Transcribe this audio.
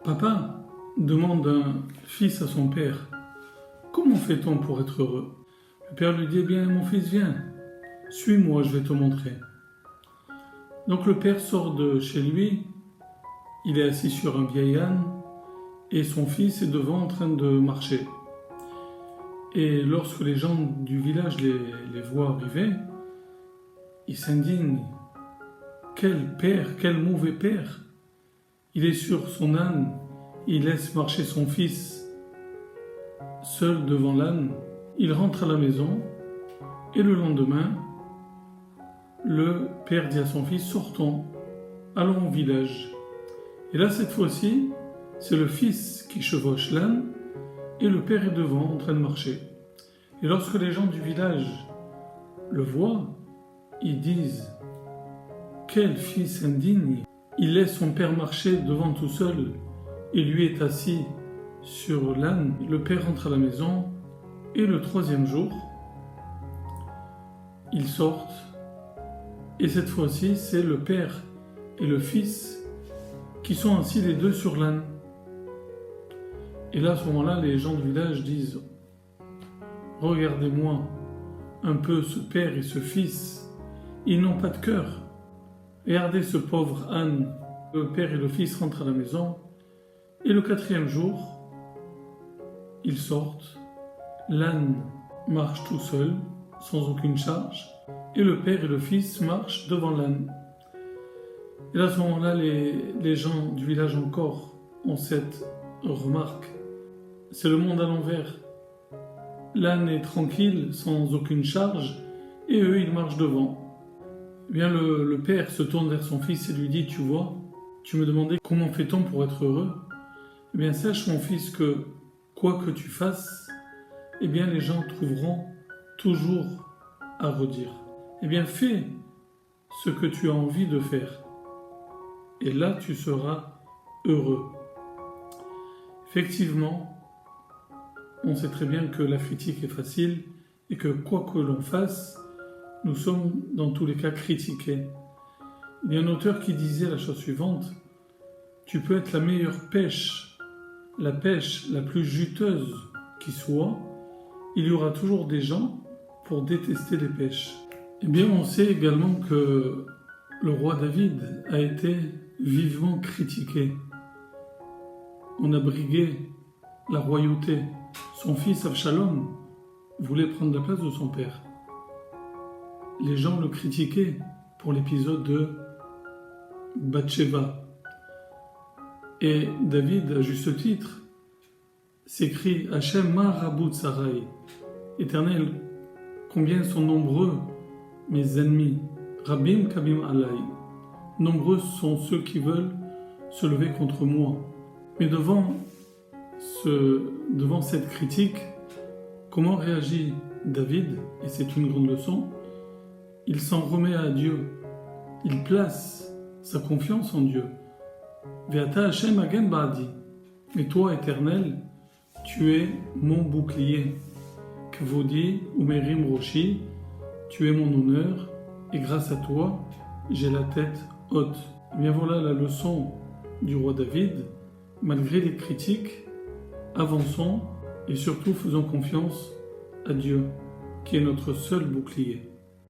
Papa, demande un fils à son père, comment fait-on pour être heureux? Le père lui dit, eh bien, mon fils, viens, suis-moi, je vais te montrer. Donc le père sort de chez lui, il est assis sur un vieil âne, et son fils est devant en train de marcher. Et lorsque les gens du village les voient arriver, ils s'indignent. Quel père, quel mauvais père! Il est sur son âne, il laisse marcher son fils seul devant l'âne. Il rentre à la maison et le lendemain, le père dit à son fils, sortons, allons au village. Et là, cette fois-ci, c'est le fils qui chevauche l'âne et le père est devant en train de marcher. Et lorsque les gens du village le voient, ils disent, quel fils indigne! Il laisse son père marcher devant tout seul et lui est assis sur l'âne. Le père rentre à la maison et le troisième jour, ils sortent et cette fois-ci, c'est le père et le fils qui sont assis les deux sur l'âne. Et là, à ce moment-là, les gens du village disent, regardez-moi un peu ce père et ce fils, ils n'ont pas de cœur. Regardez ce pauvre âne. Le père et le fils rentrent à la maison et le quatrième jour, ils sortent. L'âne marche tout seul, sans aucune charge, et le père et le fils marchent devant l'âne. Et là, à ce moment-là, les gens du village encore ont cette remarque. C'est le monde à l'envers. L'âne est tranquille, sans aucune charge, et eux, ils marchent devant. Eh bien, le père se tourne vers son fils et lui dit, tu vois, tu me demandais comment fait-on pour être heureux? Eh bien, sache mon fils que quoi que tu fasses, eh bien, les gens trouveront toujours à redire. Eh bien, fais ce que tu as envie de faire. Et là, tu seras heureux. Effectivement, on sait très bien que la critique est facile et que quoi que l'on fasse, nous sommes dans tous les cas critiqués. Il y a un auteur qui disait la chose suivante, tu peux être la meilleure pêche, la pêche la plus juteuse qui soit, il y aura toujours des gens pour détester les pêches. Eh bien, on sait également que le roi David a été vivement critiqué. On a brigué la royauté. Son fils Absalom voulait prendre la place de son père. Les gens le critiquaient pour l'épisode de Bathsheba. Et David, à juste titre, s'écrie « Hachem ma rabut sarai » Éternel, combien sont nombreux mes ennemis, Rabim kabim alai. Nombreux sont ceux qui veulent se lever contre moi. Mais devant cette critique, comment réagit David? Et c'est une grande leçon. Il s'en remet à Dieu. Il place sa confiance en Dieu. Ve'ata Hashem hagen ba'adi. Et toi, Éternel, tu es mon bouclier. Kvodi umerim roshi. Tu es mon honneur. Et grâce à toi, j'ai la tête haute. Et bien voilà la leçon du roi David. Malgré les critiques, avançons et surtout faisons confiance à Dieu, qui est notre seul bouclier.